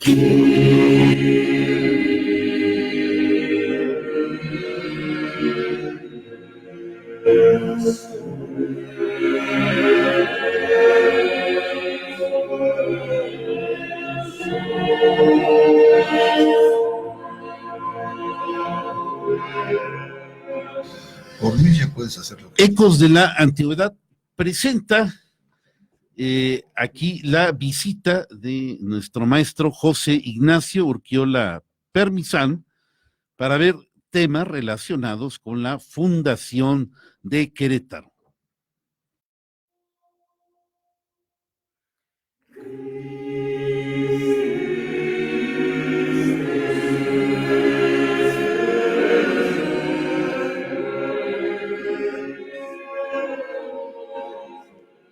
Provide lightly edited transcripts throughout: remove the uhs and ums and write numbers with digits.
Por mí ya puedes hacerlo. Ecos de la Antigüedad presenta aquí la visita de nuestro maestro José Ignacio Urquiola Permisán para ver temas relacionados con la Fundación de Querétaro.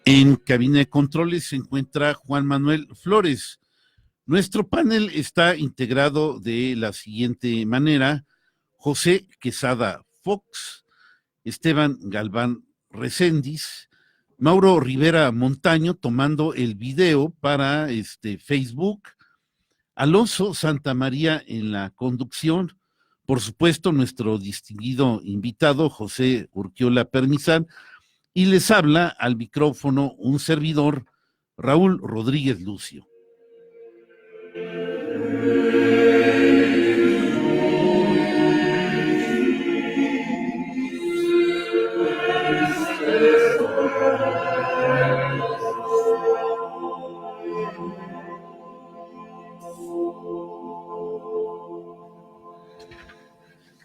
En cabina de controles se encuentra Juan Manuel Flores. Nuestro panel está integrado de la siguiente manera: José Quesada Fox, Esteban Galván Recendis, Mauro Rivera Montaño tomando el video para Facebook, Alonso Santamaría en la conducción, por supuesto nuestro distinguido invitado José Urquiola Permisán, y les habla al micrófono un servidor, Raúl Rodríguez Lucio.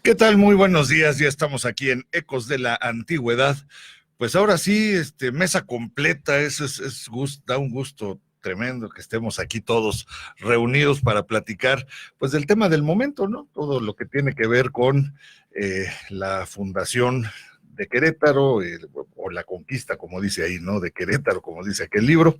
¿Qué tal? Muy buenos días, ya estamos aquí en Ecos de la Antigüedad. Pues ahora sí, mesa completa, eso da un gusto tremendo que estemos aquí todos reunidos para platicar, pues del tema del momento, ¿no? Todo lo que tiene que ver con la Fundación de Querétaro, o la conquista, como dice ahí, ¿no? De Querétaro, como dice aquel libro.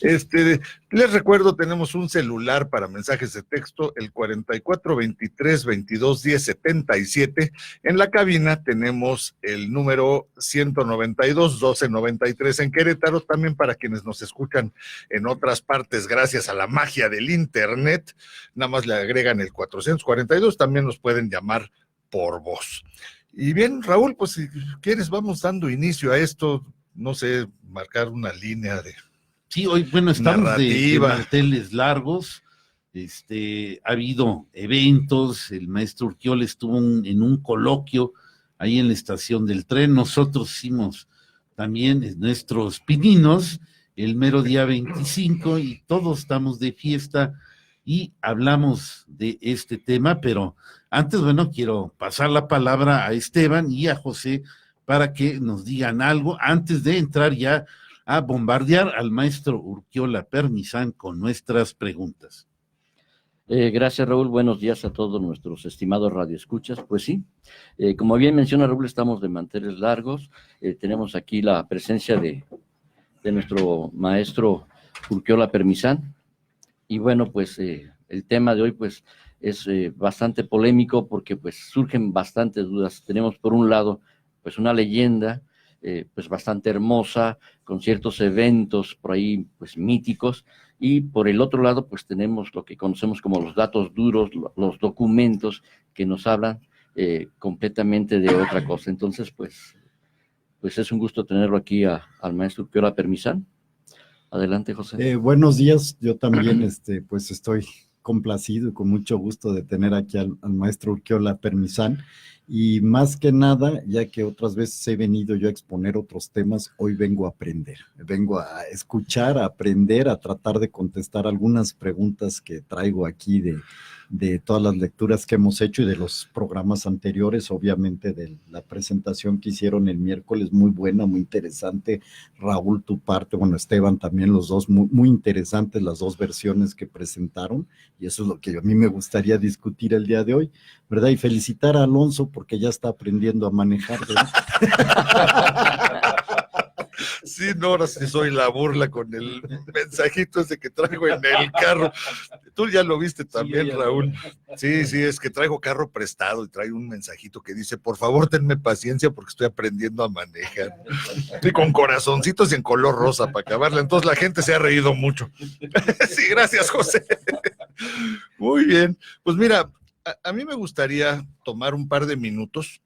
Les recuerdo, tenemos un celular para mensajes de texto, el 4423-2210-77. En la cabina tenemos el número 192-1293 en Querétaro, también para quienes nos escuchan en otras partes, gracias a la magia del internet, nada más le agregan el 442, también nos pueden llamar por voz. Y bien, Raúl, pues si quieres vamos dando inicio a esto, no sé, marcar una línea de... Sí, hoy, bueno, estamos de manteles largos, ha habido eventos, el maestro Urquiola estuvo en un coloquio ahí en la estación del tren, nosotros hicimos también nuestros pininos el mero día 25 y todos estamos de fiesta y hablamos de este tema, pero antes, bueno, quiero pasar la palabra a Esteban y a José para que nos digan algo antes de entrar ya a bombardear al maestro Urquiola Permisán con nuestras preguntas. Gracias, Raúl. Buenos días a todos nuestros estimados radioescuchas. Pues sí, como bien menciona Raúl, estamos de manteles largos. Tenemos aquí la presencia de nuestro maestro Urquiola Permisán. Y bueno, pues el tema de hoy pues es bastante polémico porque pues surgen bastantes dudas. Tenemos por un lado pues una leyenda pues bastante hermosa, con ciertos eventos por ahí pues míticos, y por el otro lado pues tenemos lo que conocemos como los datos duros, los documentos que nos hablan completamente de otra cosa. Entonces pues es un gusto tenerlo aquí al maestro Urquiola Permisán. Adelante, José. Buenos días, yo también pues estoy complacido y con mucho gusto de tener aquí al maestro Urquiola Permisán, y más que nada, ya que otras veces he venido yo a exponer otros temas, hoy vengo a aprender, vengo a escuchar, a aprender, a tratar de contestar algunas preguntas que traigo aquí de todas las lecturas que hemos hecho y de los programas anteriores, obviamente de la presentación que hicieron el miércoles, muy buena, muy interesante. Raúl, tu parte, bueno, Esteban también, los dos, muy, muy interesantes las dos versiones que presentaron, y eso es lo que a mí me gustaría discutir el día de hoy, ¿verdad? Y felicitar a Alonso porque ya está aprendiendo a manejar, ¿verdad? Sí, no, ahora sí soy la burla con el mensajito ese que traigo en el carro. Tú ya lo viste también, sí, Raúl. Sí, es que traigo carro prestado y traigo un mensajito que dice, por favor, tenme paciencia porque estoy aprendiendo a manejar. Y con corazoncitos y en color rosa para acabarla. Entonces la gente se ha reído mucho. Sí, gracias, José. Muy bien. Pues mira, a mí me gustaría tomar un par de minutos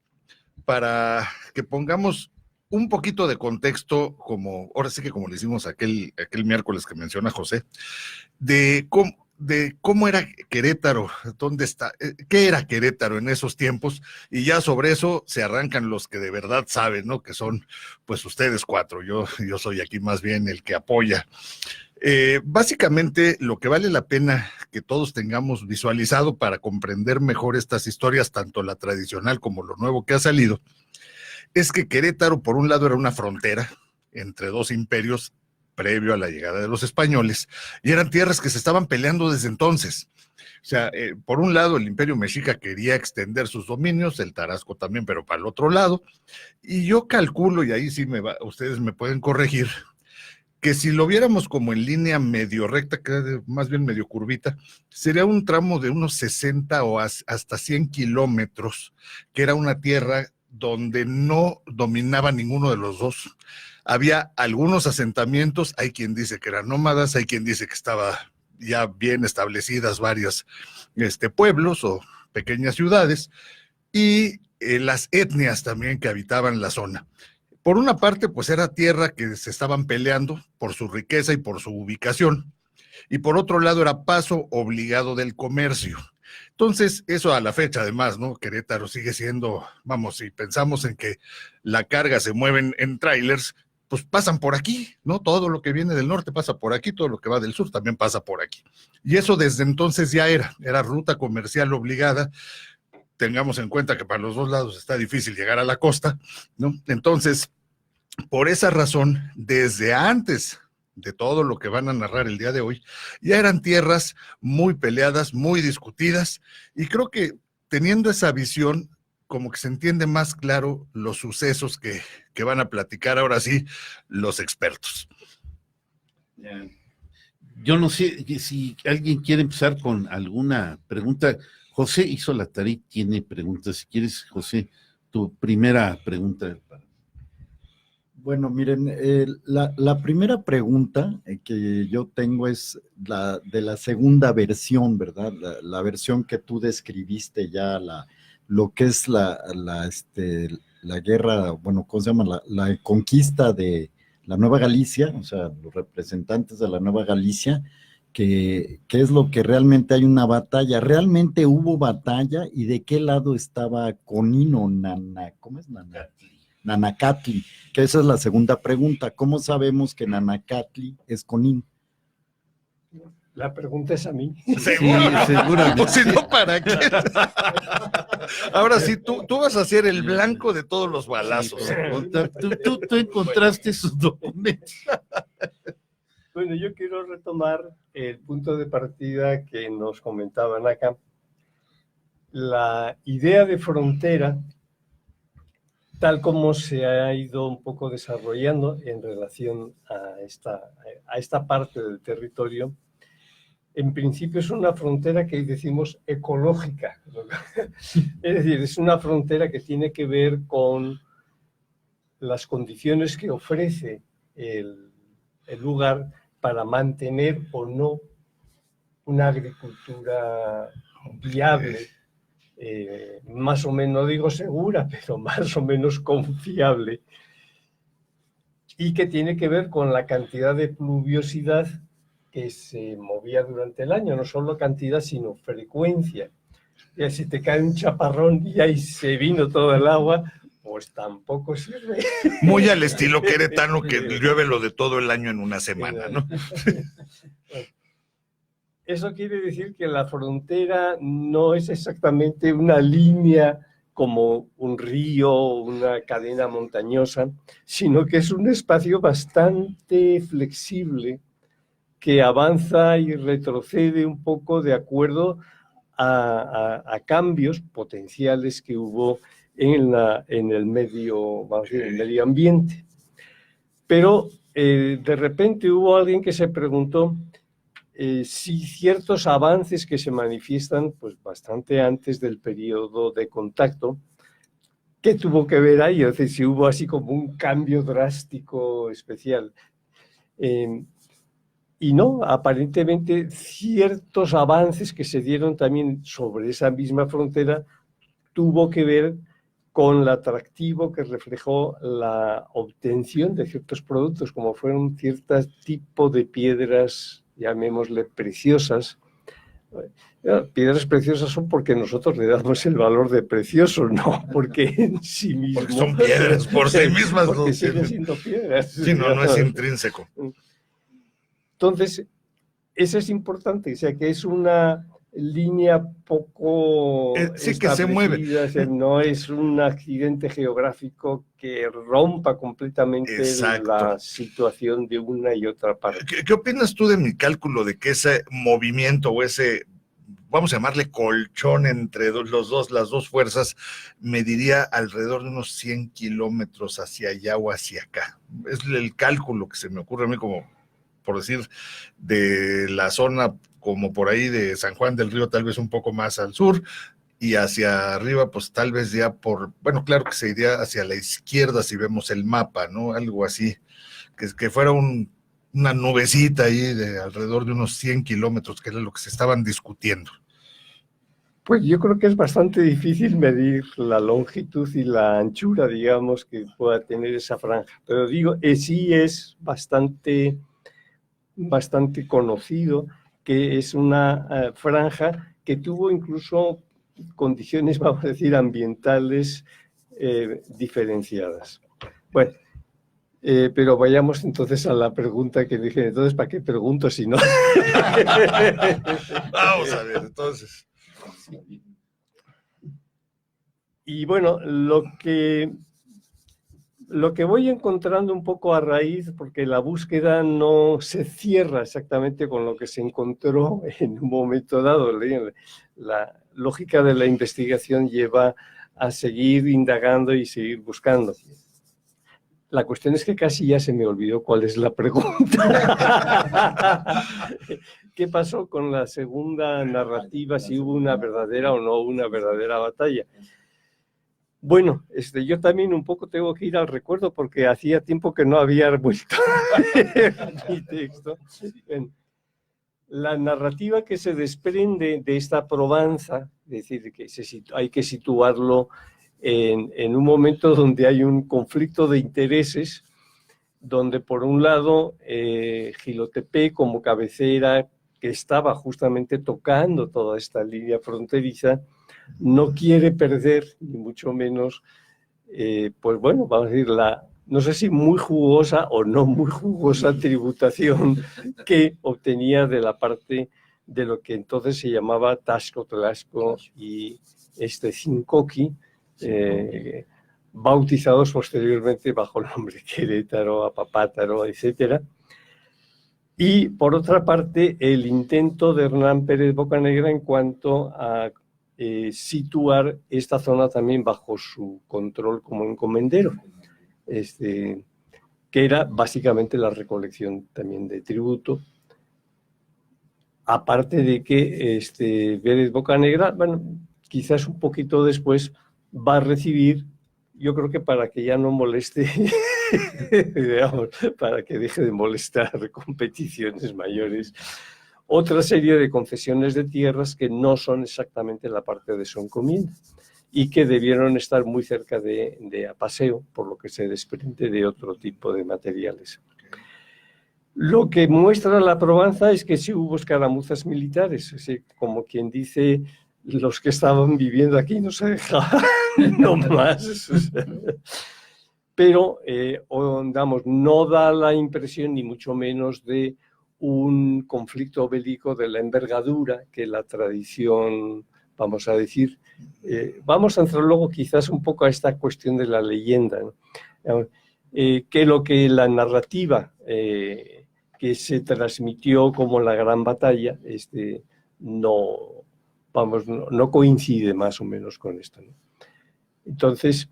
para que pongamos un poquito de contexto, como ahora sí que como le hicimos aquel miércoles que menciona José, de cómo era Querétaro, dónde está, qué era Querétaro en esos tiempos, y ya sobre eso se arrancan los que de verdad saben, ¿no? Que son pues ustedes cuatro, yo soy aquí más bien el que apoya. Básicamente lo que vale la pena que todos tengamos visualizado para comprender mejor estas historias, tanto la tradicional como lo nuevo que ha salido, es que Querétaro por un lado era una frontera entre dos imperios previo a la llegada de los españoles, y eran tierras que se estaban peleando desde entonces. O sea, por un lado el imperio mexica quería extender sus dominios, el Tarasco también, pero para el otro lado, y yo calculo, y ahí sí ustedes me pueden corregir, que si lo viéramos como en línea medio recta, que más bien medio curvita, sería un tramo de unos 60 o hasta 100 kilómetros, que era una tierra donde no dominaba ninguno de los dos. Había algunos asentamientos, hay quien dice que eran nómadas, hay quien dice que estaba ya bien establecidas varios pueblos o pequeñas ciudades, y las etnias también que habitaban la zona. Por una parte, pues era tierra que se estaban peleando por su riqueza y por su ubicación, y por otro lado era paso obligado del comercio. Entonces, eso a la fecha, además, ¿no? Querétaro sigue siendo, vamos, si pensamos en que la carga se mueve en trailers, pues pasan por aquí, ¿no? Todo lo que viene del norte pasa por aquí, todo lo que va del sur también pasa por aquí. Y eso desde entonces ya era ruta comercial obligada. Tengamos en cuenta que para los dos lados está difícil llegar a la costa, ¿no? Entonces, por esa razón, desde antes de todo lo que van a narrar el día de hoy, ya eran tierras muy peleadas, muy discutidas, y creo que teniendo esa visión, como que se entiende más claro los sucesos que van a platicar ahora sí los expertos. Yo no sé si alguien quiere empezar con alguna pregunta. José hizo la tarea y tiene preguntas. Si quieres, José, tu primera pregunta. Bueno, miren, la primera pregunta que yo tengo es la de la segunda versión, ¿verdad? La versión que tú describiste ya, lo que es la guerra, bueno, ¿cómo se llama? La conquista de la Nueva Galicia, o sea, los representantes de la Nueva Galicia, que es lo que realmente hay una batalla. ¿Realmente hubo batalla? ¿Y de qué lado estaba Conino, ¿cómo es Nanacatli? Que esa es la segunda pregunta. ¿Cómo sabemos que Nanacatli es Conín? La pregunta es a mí. Seguramente. O si no, ¿para qué? Ahora sí, tú vas a ser el blanco de todos los balazos. Tú encontraste sus documentos. Bueno, yo quiero retomar el punto de partida que nos comentaban acá. La idea de frontera, tal como se ha ido un poco desarrollando en relación a esta parte del territorio, en principio es una frontera que decimos ecológica. Es decir, es una frontera que tiene que ver con las condiciones que ofrece el lugar para mantener o no una agricultura viable, más o menos, no digo segura, pero más o menos confiable, y que tiene que ver con la cantidad de pluviosidad que se movía durante el año, no solo cantidad, sino frecuencia. Y si te cae un chaparrón y ahí se vino todo el agua, pues tampoco sirve. Muy al estilo queretano, que llueve lo de todo el año en una semana, ¿no? Eso quiere decir que la frontera no es exactamente una línea como un río o una cadena montañosa, sino que es un espacio bastante flexible que avanza y retrocede un poco de acuerdo a cambios potenciales que hubo en el medio, vamos a decir, el medio ambiente. Pero de repente hubo alguien que se preguntó si ciertos avances que se manifiestan pues bastante antes del periodo de contacto, ¿qué tuvo que ver ahí? Es decir, si hubo así como un cambio drástico especial. Y no, aparentemente ciertos avances que se dieron también sobre esa misma frontera tuvo que ver con el atractivo que reflejó la obtención de ciertos productos, como fueron ciertos tipos de piedras, llamémosle preciosas. Piedras preciosas son porque nosotros le damos el valor de precioso, no porque en sí mismo. Porque son piedras por sí mismas. Porque No siguen siendo piedras. Sí, no es intrínseco. Entonces, eso es importante, o sea, que es una línea poco sí, que se mueve. O sea, no es un accidente geográfico que rompa completamente Exacto. la situación de una y otra parte. ¿Qué opinas tú de mi cálculo de que ese movimiento o ese, vamos a llamarle colchón entre las dos fuerzas, mediría alrededor de unos 100 kilómetros hacia allá o hacia acá? Es el cálculo que se me ocurre a mí, como por decir, de la zona como por ahí de San Juan del Río, tal vez un poco más al sur, y hacia arriba, pues tal vez ya bueno, claro que se iría hacia la izquierda si vemos el mapa, ¿no? Algo así, que fuera una nubecita ahí de alrededor de unos 100 kilómetros, que era lo que se estaban discutiendo. Pues yo creo que es bastante difícil medir la longitud y la anchura, digamos, que pueda tener esa franja, pero digo, sí es bastante conocido, que es una franja que tuvo incluso condiciones, vamos a decir, ambientales diferenciadas. Bueno, pero vayamos entonces a la pregunta que dije, entonces, ¿para qué pregunto si no? Vamos a ver, entonces. Y bueno, lo que voy encontrando un poco a raíz, porque la búsqueda no se cierra exactamente con lo que se encontró en un momento dado. La lógica de la investigación lleva a seguir indagando y seguir buscando. La cuestión es que casi ya se me olvidó cuál es la pregunta. ¿Qué pasó con la segunda narrativa? Si hubo una verdadera o no una verdadera batalla. Bueno, yo también un poco tengo que ir al recuerdo porque hacía tiempo que no había vuelto mi texto. La narrativa que se desprende de esta probanza, es decir, que hay que situarlo en un momento donde hay un conflicto de intereses, donde por un lado Jilotepec como cabecera, que estaba justamente tocando toda esta línea fronteriza, no quiere perder, ni mucho menos, pues bueno, vamos a decir, no sé si muy jugosa o no muy jugosa tributación que obtenía de la parte de lo que entonces se llamaba Taxco, Tlaxco y Cincoqui, bautizados posteriormente bajo el nombre Querétaro, Apapátaro, etc. Y por otra parte, el intento de Hernán Pérez Bocanegra en cuanto a situar esta zona también bajo su control como encomendero, que era básicamente la recolección también de tributo. Aparte de que Pérez Bocanegra, bueno, quizás un poquito después va a recibir, yo creo que para que ya no moleste, digamos, para que deje de molestar competiciones mayores, otra serie de concesiones de tierras que no son exactamente la parte de su encomienda y que debieron estar muy cerca de Apaseo, por lo que se desprende de otro tipo de materiales. Lo que muestra la probanza es que sí hubo escaramuzas militares, así como quien dice, los que estaban viviendo aquí no se dejaban no más. Pero, digamos, no da la impresión, ni mucho menos, de un conflicto bélico de la envergadura que la tradición, vamos a decir, vamos a entrar luego quizás un poco a esta cuestión de la leyenda, ¿no? Que lo que la narrativa que se transmitió como la gran batalla, no coincide más o menos con esto, ¿no? Entonces,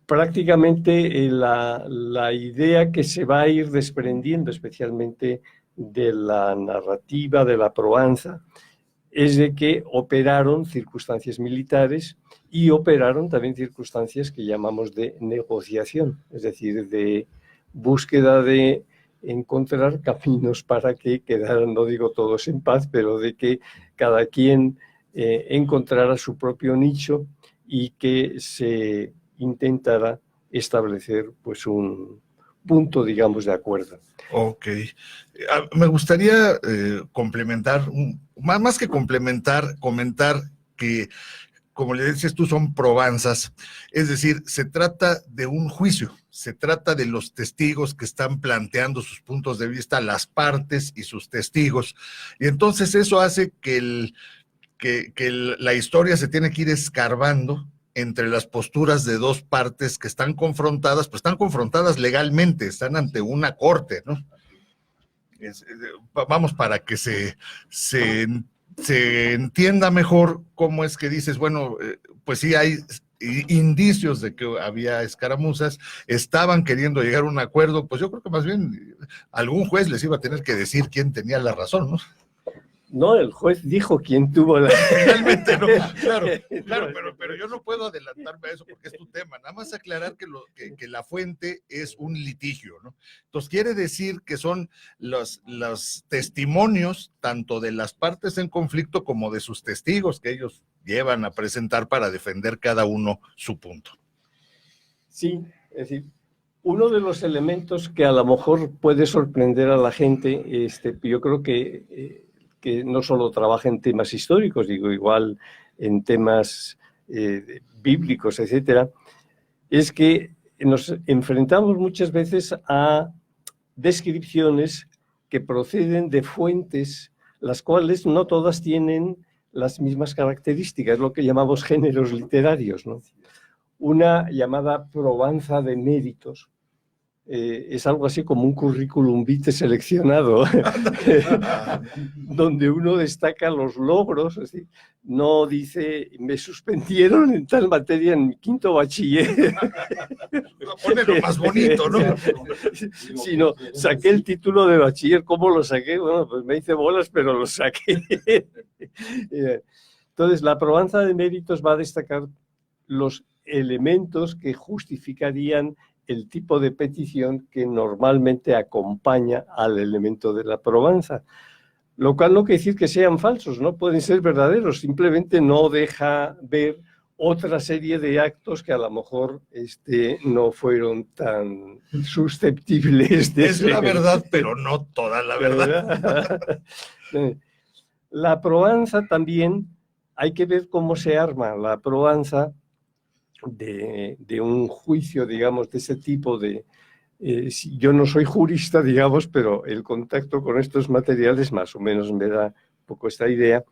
prácticamente la idea que se va a ir desprendiendo, especialmente de la narrativa de la probanza, es de que operaron circunstancias militares y operaron también circunstancias que llamamos de negociación, es decir, de búsqueda de encontrar caminos para que quedaran, no digo todos en paz, pero de que cada quien encontrara su propio nicho y que se intentara establecer pues un punto, digamos, de acuerdo. Ok. Me gustaría complementar, más que complementar, comentar que, como le dices tú, son probanzas, es decir, se trata de un juicio, se trata de los testigos que están planteando sus puntos de vista, las partes y sus testigos, y entonces eso hace que la historia se tiene que ir escarbando entre las posturas de dos partes que están confrontadas, pues están confrontadas legalmente, están ante una corte, ¿no? Vamos, para que se entienda mejor cómo es que dices, bueno, pues sí hay indicios de que había escaramuzas, estaban queriendo llegar a un acuerdo, pues yo creo que más bien algún juez les iba a tener que decir quién tenía la razón, ¿no? No, el juez dijo quién tuvo la... Realmente no, claro, pero yo no puedo adelantarme a eso porque es tu tema. Nada más aclarar que la fuente es un litigio, ¿no? Entonces quiere decir que son los testimonios tanto de las partes en conflicto como de sus testigos que ellos llevan a presentar para defender cada uno su punto. Sí, es decir, uno de los elementos que a lo mejor puede sorprender a la gente, yo creo que no solo trabaja en temas históricos, digo, igual en temas bíblicos, etcétera, es que nos enfrentamos muchas veces a descripciones que proceden de fuentes, las cuales no todas tienen las mismas características, lo que llamamos géneros literarios, ¿no? Una llamada probanza de méritos, es algo así como un currículum vitae seleccionado, donde uno destaca los logros, es decir, no dice, me suspendieron en tal materia en mi quinto bachiller. Pone lo más bonito, ¿no? Sino, saqué el título de bachiller, ¿cómo lo saqué? Bueno, pues me hice bolas, pero lo saqué. Entonces, la probanza de méritos va a destacar los elementos que justificarían el tipo de petición que normalmente acompaña al elemento de la probanza. Lo cual no quiere decir que sean falsos, no pueden ser verdaderos, simplemente no deja ver otra serie de actos que a lo mejor no fueron tan susceptibles de Es la verdad, pero no toda la verdad. La probanza también, hay que ver cómo se arma la probanza de un juicio, digamos, de ese tipo de... yo no soy jurista, digamos, pero el contacto con estos materiales más o menos me da un poco esta idea.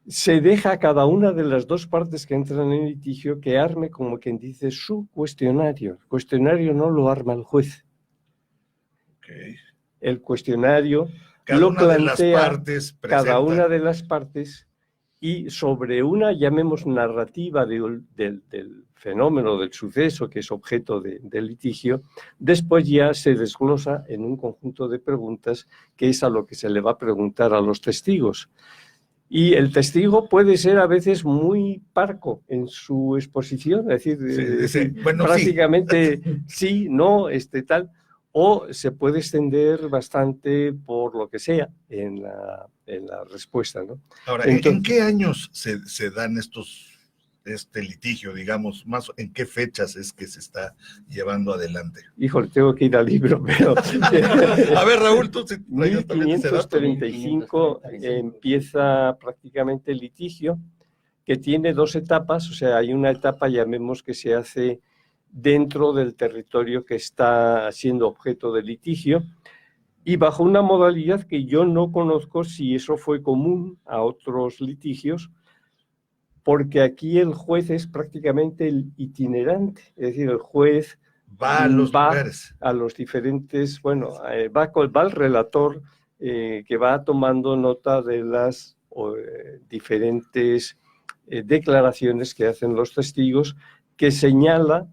Se deja a cada una de las dos partes que entran en litigio que arme, como quien dice, su cuestionario. El cuestionario no lo arma el juez. Okay. El cuestionario lo plantea cada una de las partes y sobre una, llamemos, narrativa del fenómeno, del suceso que es objeto del litigio, después ya se desglosa en un conjunto de preguntas que es a lo que se le va a preguntar a los testigos. Y el testigo puede ser a veces muy parco en su exposición, es decir, bueno, prácticamente sí, no, tal, o se puede extender bastante por lo que sea en la respuesta, ¿no? Ahora, entonces, ¿en qué años se dan este litigio, digamos, más en qué fechas es que se está llevando adelante? Híjole, tengo que ir al libro, pero... A ver, Raúl, tú... 1535 empieza prácticamente el litigio, que tiene dos etapas, o sea, hay una etapa, llamemos, que se hace dentro del territorio que está siendo objeto de litigio, y bajo una modalidad que yo no conozco si eso fue común a otros litigios, porque aquí el juez es prácticamente el itinerante, es decir, el juez va a los diferentes, bueno, va al relator que va tomando nota de las diferentes declaraciones que hacen los testigos, que señala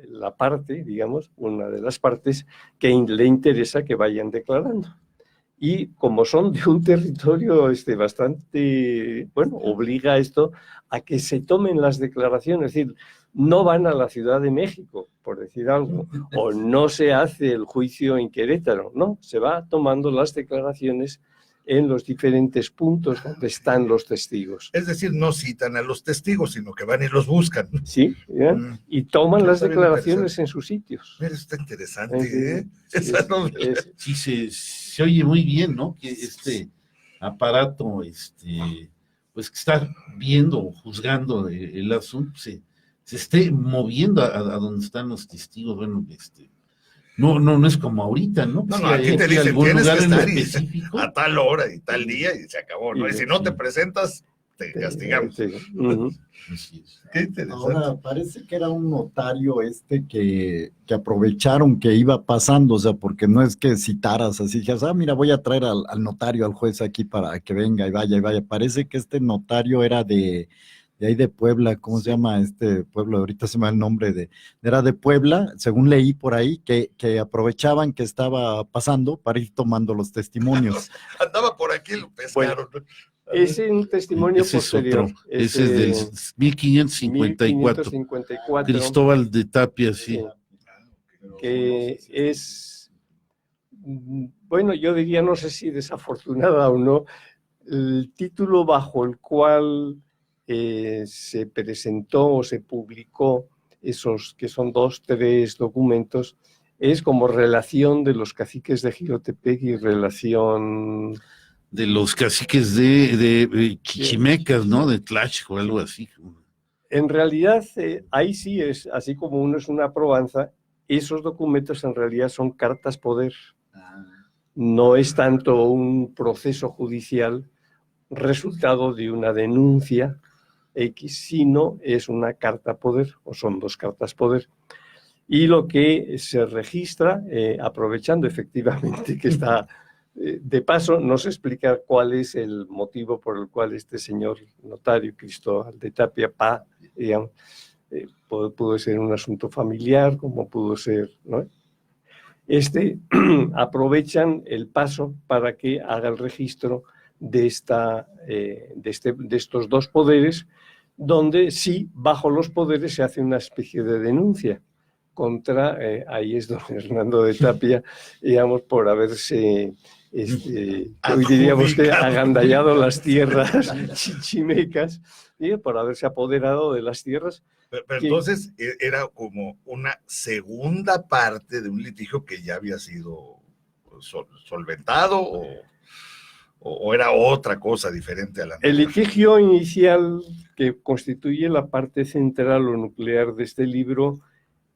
la parte, digamos, una de las partes que le interesa que vayan declarando. Y como son de un territorio bastante, bueno, obliga esto a que se tomen las declaraciones. Es decir, no van a la Ciudad de México, por decir algo, o no se hace el juicio en Querétaro, no, se va tomando las declaraciones en los diferentes puntos donde están los testigos. Es decir, no citan a los testigos, sino que van y los buscan. Sí, y toman las Está bien declaraciones en sus sitios. Mira, está interesante, ¿eh? Esa no- Sí, se oye muy bien, ¿no? Que este aparato, pues que está viendo, juzgando el asunto, se esté moviendo a donde están los testigos. Bueno, no es como ahorita, ¿no? No, Si no, hay aquí te dicen, algún tienes lugar que en estar específico. a tal hora y tal día y se acabó, ¿no? Y si no te presentas, te castigamos. Sí. Ujú. Así es. Qué interesante. Ahora, parece que era un notario que aprovecharon que iba pasando, o sea, porque no es que citaras así, dijeras, mira, voy a traer al notario, al juez aquí para que venga y vaya y vaya. Parece que este notario era de ahí de Puebla, ¿cómo se llama este pueblo? Ahorita se me va el nombre era de Puebla, según leí por ahí, que aprovechaban que estaba pasando para ir tomando los testimonios. Andaba por aquí, lo pescaron. Es un testimonio Ese es posterior. otro, ese es del 1554. 1554. Cristóbal de Tapia, sí. Que es, bueno, yo diría, no sé si desafortunada o no, el título bajo el cual se presentó o se publicó esos que son 3 documentos, es como relación de los caciques de Jilotepec y relación De los caciques de Chichimecas, ¿no? De Tlaxco, algo así. En realidad, ahí sí es, así como uno es una probanza, esos documentos en realidad son cartas poder. No es tanto un proceso judicial resultado de una denuncia X, sino es una carta poder, o son 2 cartas poder. Y lo que se registra, aprovechando efectivamente que está de paso, nos explica cuál es el motivo por el cual este señor notario Cristóbal de Tapia digamos, pudo ser un asunto familiar, como pudo ser, ¿no? Aprovechan el paso para que haga el registro de estos 2 poderes, donde sí, bajo los poderes se hace una especie de denuncia contra, ahí es don Hernando de Tapia, digamos, por haberse, hoy diríamos que agandallado las tierras chichimecas, por haberse apoderado de las tierras. Pero entonces era como una segunda parte de un litigio que ya había sido solventado o era otra cosa diferente a la El litigio inicial que constituye la parte central o nuclear de este libro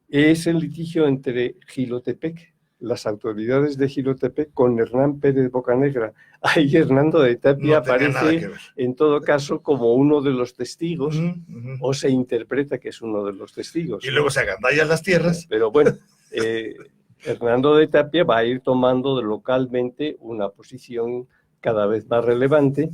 es el litigio entre Jilotepec, las autoridades de Jilotepec, con Hernán Pérez Bocanegra. Ahí Hernando de Tapia aparece en todo caso como uno de los testigos, o se interpreta que es uno de los testigos. Y luego se agandallan las tierras. Pero bueno, Hernando de Tapia va a ir tomando localmente una posición cada vez más relevante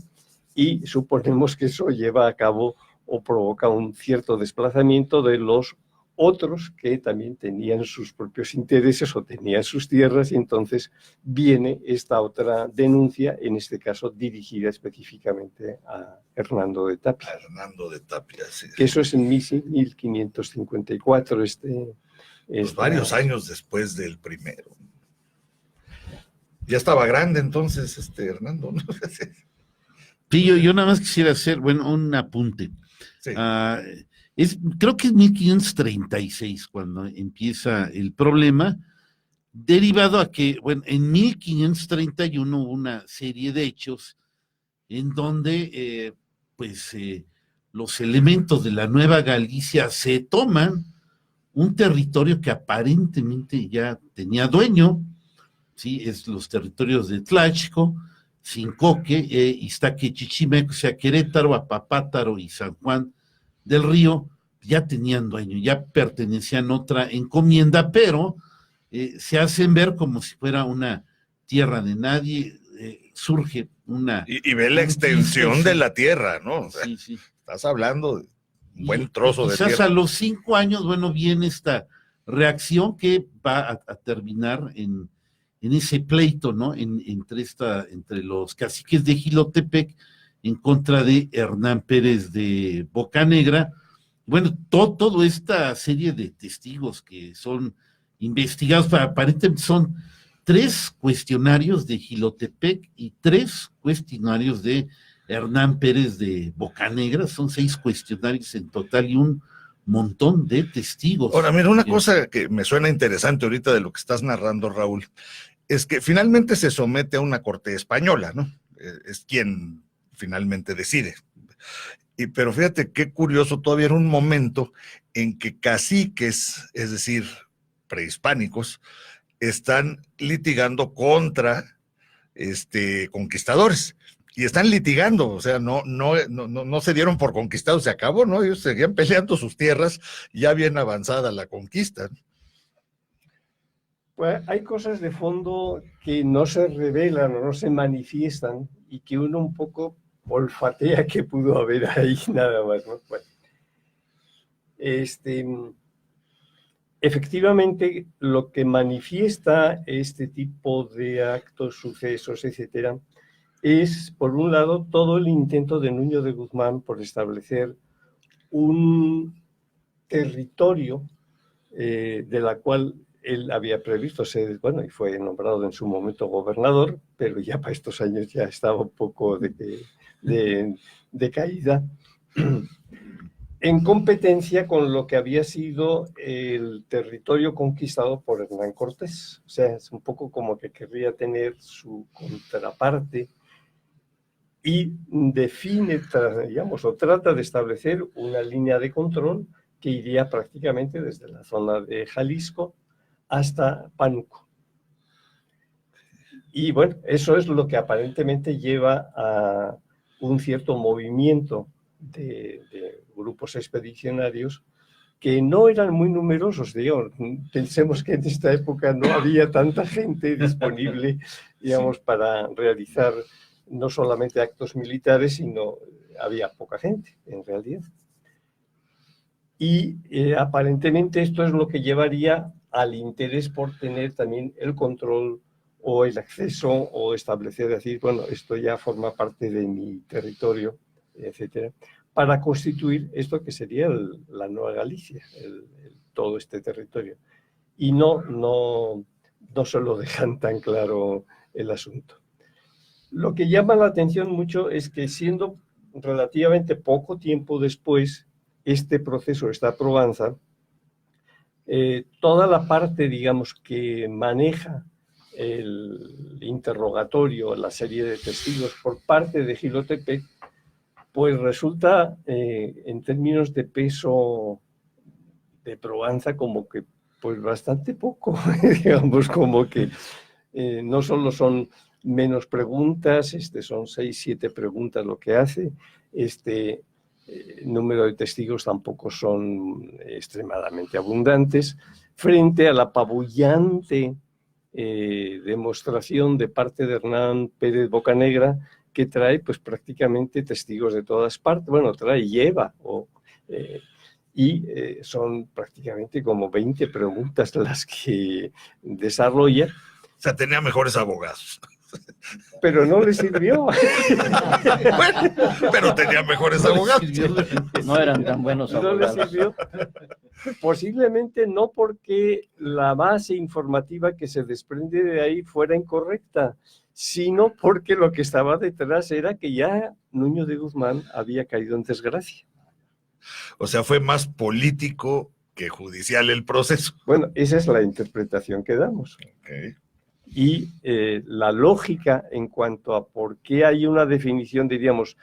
y suponemos que eso lleva a cabo o provoca un cierto desplazamiento de los otros que también tenían sus propios intereses o tenían sus tierras, y entonces viene esta otra denuncia, en este caso dirigida específicamente a Hernando de Tapia. Hernando de Tapia, sí. Que eso es en 1554. Pues varios años después del primero. Ya estaba grande entonces Hernando, ¿no? Sí, yo nada más quisiera hacer, un apunte. Sí. Creo que es 1536 cuando empieza el problema, derivado a que, en 1531 hubo una serie de hechos en donde, los elementos de la Nueva Galicia se toman un territorio que aparentemente ya tenía dueño, ¿sí? Es los territorios de Tlaxco, Cincoque, Iztaque, Chichimeco, o sea, Querétaro, Apapátaro y San Juan del Río, ya tenían dueño, ya pertenecían a otra encomienda, pero se hacen ver como si fuera una tierra de nadie, surge una... Y ve la extensión de la tierra, ¿no? O sea, sí. Estás hablando de un buen trozo de tierra. Quizás a los 5 años, viene esta reacción que va a terminar en ese pleito, ¿no? Entre los caciques de Jilotepec en contra de Hernán Pérez de Bocanegra, bueno, toda esta serie de testigos que son investigados, aparentemente son 3 cuestionarios de Jilotepec y 3 cuestionarios de Hernán Pérez de Bocanegra, son 6 cuestionarios en total y un montón de testigos. Ahora, mira, una cosa que me suena interesante ahorita de lo que estás narrando, Raúl, es que finalmente se somete a una corte española, ¿no? Es quien finalmente decide. Pero fíjate qué curioso, todavía era un momento en que caciques, es decir, prehispánicos, están litigando contra conquistadores. Y están litigando, o sea, no se dieron por conquistados, se acabó, ¿no? Ellos seguían peleando sus tierras, ya bien avanzada la conquista. Pues hay cosas de fondo que no se revelan o no se manifiestan y que uno un poco olfatea que pudo haber ahí nada más, ¿no? Bueno, efectivamente, lo que manifiesta este tipo de actos, sucesos, etcétera, es, por un lado, todo el intento de Nuño de Guzmán por establecer un territorio de la cual él había previsto ser, bueno, y fue nombrado en su momento gobernador, pero ya para estos años ya estaba un poco de caída, en competencia con lo que había sido el territorio conquistado por Hernán Cortés. O sea, es un poco como que querría tener su contraparte y define, digamos, o trata de establecer una línea de control que iría prácticamente desde la zona de Jalisco hasta Pánuco. Y bueno, eso es lo que aparentemente lleva a un cierto movimiento de grupos expedicionarios que no eran muy numerosos, digamos. Pensemos que en esta época no había tanta gente disponible, digamos, para realizar no solamente actos militares, sino había poca gente, en realidad. Y aparentemente esto es lo que llevaría al interés por tener también el control o el acceso o establecer, decir, bueno, esto ya forma parte de mi territorio, etcétera, para constituir esto que sería la Nueva Galicia, todo este territorio. Y no se lo dejan tan claro el asunto. Lo que llama la atención mucho es que siendo relativamente poco tiempo después este proceso, esta probanza, toda la parte, digamos, que maneja el interrogatorio, la serie de testigos por parte de Jilotepec, pues resulta, en términos de peso de probanza, como que pues bastante poco, digamos, como que no solo son menos preguntas, son 6, 7 preguntas lo que hace, número de testigos tampoco son extremadamente abundantes, frente a la apabullante demostración de parte de Hernán Pérez Bocanegra, que trae pues prácticamente testigos de todas partes, bueno, lleva, y son prácticamente como 20 preguntas las que desarrolla. O sea, tenía mejores abogados. Pero no le sirvió. Bueno, pero tenía mejores abogados. No eran tan buenos abogados. No le sirvió. Posiblemente no porque la base informativa que se desprende de ahí fuera incorrecta, sino porque lo que estaba detrás era que ya Nuño de Guzmán había caído en desgracia. O sea, fue más político que judicial el proceso. Bueno, esa es la interpretación que damos. Okay. Y la lógica en cuanto a por qué hay una definición, diríamos,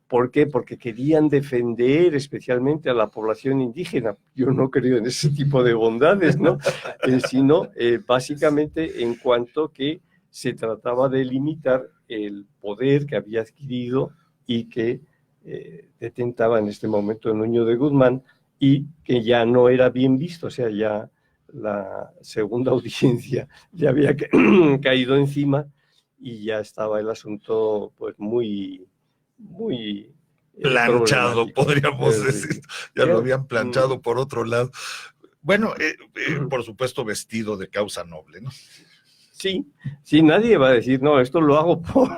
¿por qué? Porque querían defender especialmente a la población indígena. Yo no creo en ese tipo de bondades, ¿no? Sino básicamente en cuanto que se trataba de limitar el poder que había adquirido y que detentaba en este momento Nuño de Guzmán y que ya no era bien visto, o sea, ya la segunda audiencia ya había caído encima y ya estaba el asunto pues muy planchado, podríamos decir. Ya lo habían planchado por otro lado. Bueno, por supuesto vestido de causa noble, ¿no? Sí, nadie va a decir, no, esto lo hago por...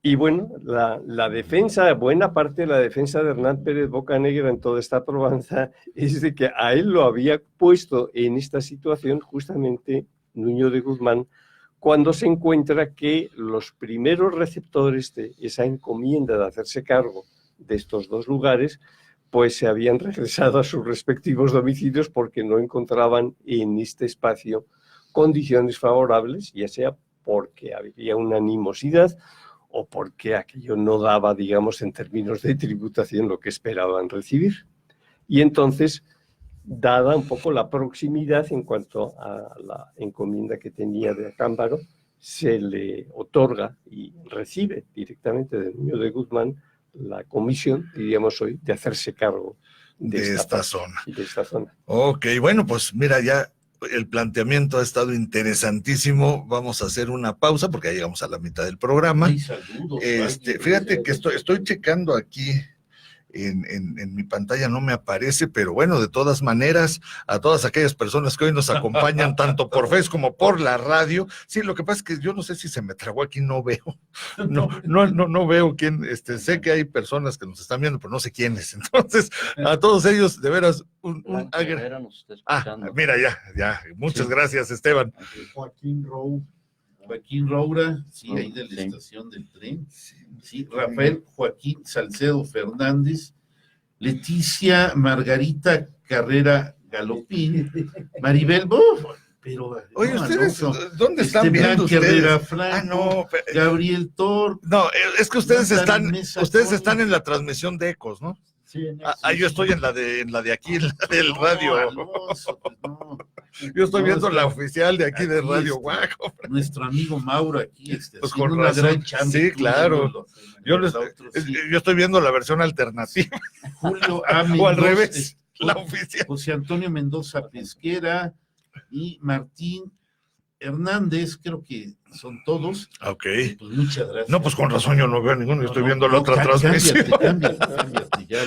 Y bueno, la defensa, buena parte de la defensa de Hernán Pérez Bocanegra en toda esta probanza es de que a él lo había puesto en esta situación justamente Nuño de Guzmán, cuando se encuentra que los primeros receptores de esa encomienda de hacerse cargo de estos dos lugares, pues se habían regresado a sus respectivos domicilios porque no encontraban en este espacio condiciones favorables, ya sea porque había una animosidad o porque aquello no daba, digamos, en términos de tributación lo que esperaban recibir. Y entonces, dada un poco la proximidad en cuanto a la encomienda que tenía de Acámbaro, se le otorga y recibe directamente del Nuño de Guzmán la comisión, diríamos hoy, de hacerse cargo de esta zona. De esta zona. Ok, bueno, pues mira, ya el planteamiento ha estado interesantísimo. Vamos a hacer una pausa porque ya llegamos a la mitad del programa. Ay, saludos, Fíjate que estoy checando aquí. En mi pantalla no me aparece, pero bueno, de todas maneras, a todas aquellas personas que hoy nos acompañan, tanto por Facebook como por la radio, sí, lo que pasa es que yo no sé si se me trabó aquí, no veo, no veo quién, sé que hay personas que nos están viendo, pero no sé quiénes, entonces, a todos ellos, de veras, mira, ya, muchas gracias, Esteban. Joaquín Roux. Joaquín Roura, sí, ahí de la estación del tren. Sí, Rafael Joaquín Salcedo Fernández, Leticia Margarita Carrera Galopín, Maribel, pero oye, no, ustedes, Alonso, ¿dónde están viendo ustedes? Herrera Franco, no, Gabriel Tor. No, es que ustedes Ustedes están en la transmisión de Ecos, ¿no? Sí, yo estoy en la de aquí, en la del radio. Alonso, pues no. Yo estoy viendo es que la oficial de aquí de Radio Guaco. Nuestro amigo Mauro aquí, pues con razón. Sí, claro. Yo estoy viendo la versión alternativa. Julio A. o al revés, la oficial. José Antonio Mendoza Pesquera y Martín Hernández, creo que son todos. Ok. Pues muchas gracias. No, pues con razón yo no veo ninguno, yo estoy viendo la otra transmisión. Cámbiate ya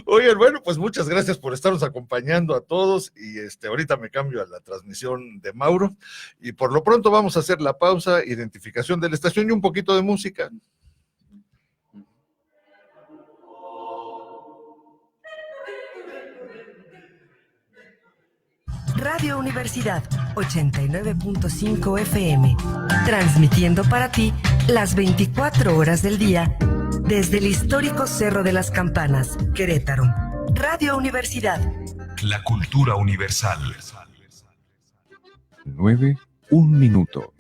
bueno, pues muchas gracias por estarnos acompañando a todos y ahorita me cambio a la transmisión de Mauro y por lo pronto vamos a hacer la pausa, identificación de la estación y un poquito de música. Radio Universidad 89.5 FM, transmitiendo para ti las 24 horas del día desde el histórico Cerro de las Campanas, Querétaro. Radio Universidad. La cultura universal. 9:01.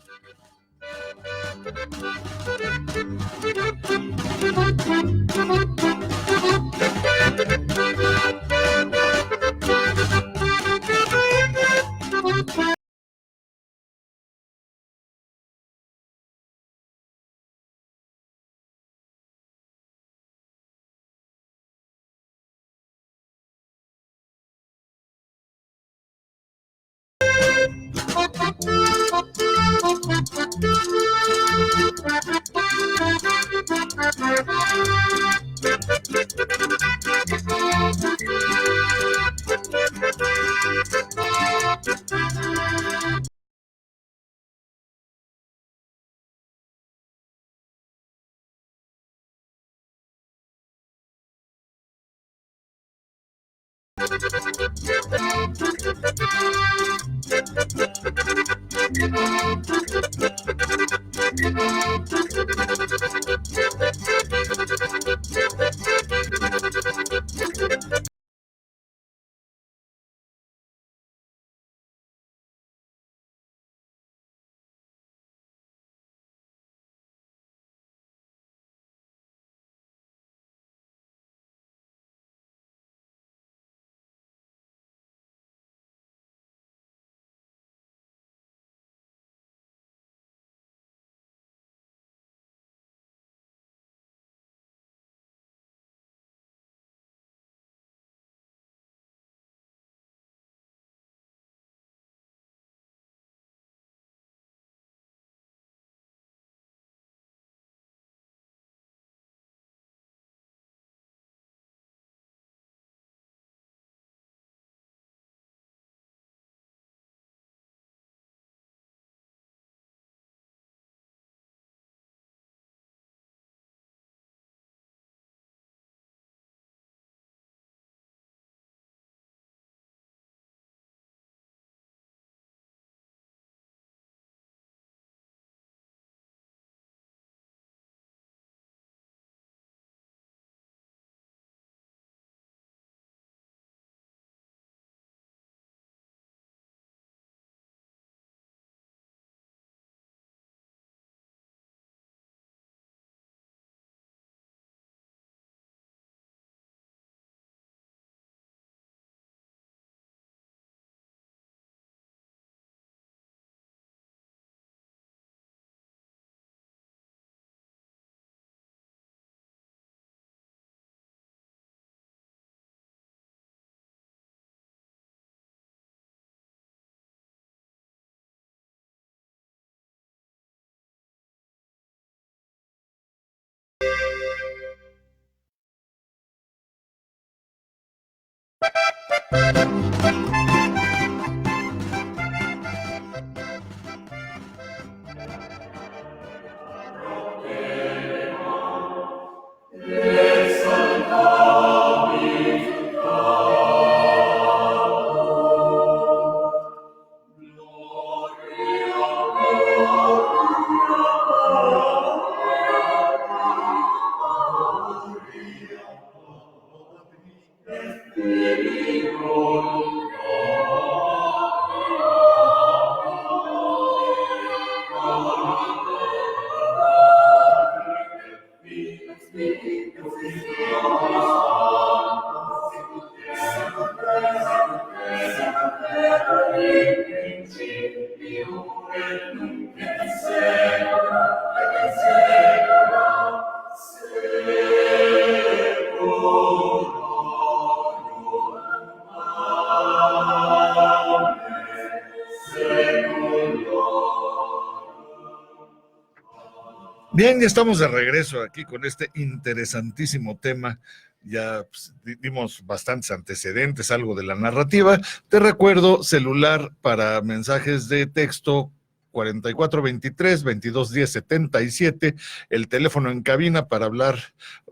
Bien, ya estamos de regreso aquí con este interesantísimo tema. Ya pues, dimos bastantes antecedentes, algo de la narrativa. Te recuerdo, celular para mensajes de texto 4423-2210-77, el teléfono en cabina para hablar,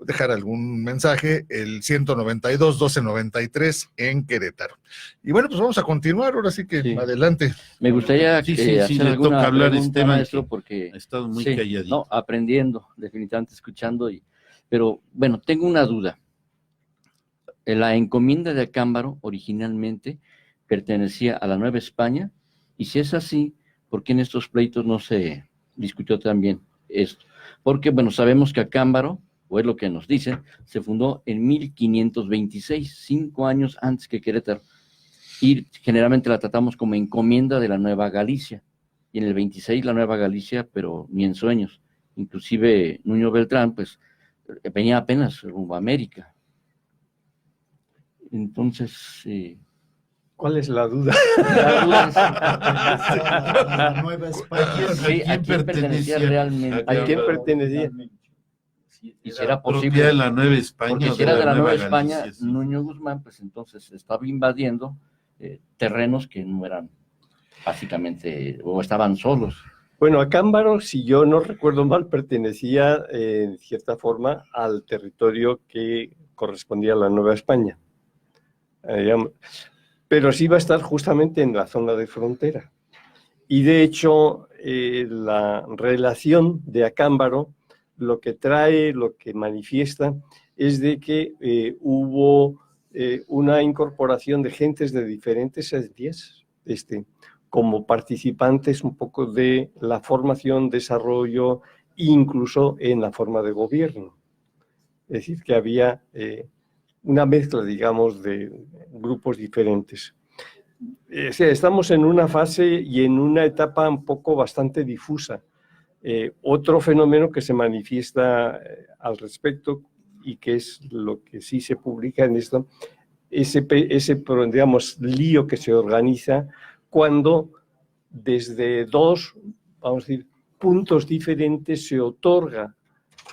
dejar algún mensaje, el 192-1293 en Querétaro. Y bueno, pues vamos a continuar, ahora sí que adelante. Me gustaría hacer le alguna toca hablar pregunta, Esteban, maestro, porque ha estado muy calladito. No, aprendiendo, definitivamente escuchando, pero bueno, tengo una duda. La encomienda de Acámbaro originalmente pertenecía a la Nueva España, y si es así, ¿por qué en estos pleitos no se discutió también esto? Porque, bueno, sabemos que Acámbaro, o es lo que nos dicen, se fundó en 1526, 5 años antes que Querétaro, y generalmente la tratamos como encomienda de la Nueva Galicia, y en el 26 la Nueva Galicia, pero ni en sueños. Inclusive Nuño Beltrán, pues, venía apenas rumbo a América. Entonces... ¿Cuál es la duda? La duda es, La Nueva España. sí, ¿a quién pertenecía realmente? ¿A quién pertenecía? Y si era propia posible, de la Nueva España. porque o si era de la Nueva Galicia, España, sí. Nuño Guzmán, pues entonces estaba invadiendo terrenos que no eran básicamente, o estaban solos. Bueno, Acámbaro, si yo no recuerdo mal, pertenecía en cierta forma al territorio que correspondía a la Nueva España. Pero sí va a estar justamente en la zona de frontera. Y de hecho, la relación de Acámbaro, lo que trae, lo que manifiesta, es de que hubo una incorporación de gentes de diferentes etnias, como participantes un poco de la formación, desarrollo, incluso en la forma de gobierno. Es decir, que había una mezcla, digamos, de grupos diferentes. Estamos en una fase y en una etapa un poco bastante difusa. Otro fenómeno que se manifiesta al respecto y que es lo que sí se publica en esto, ese digamos, lío que se organiza cuando desde dos, vamos a decir, puntos diferentes se otorga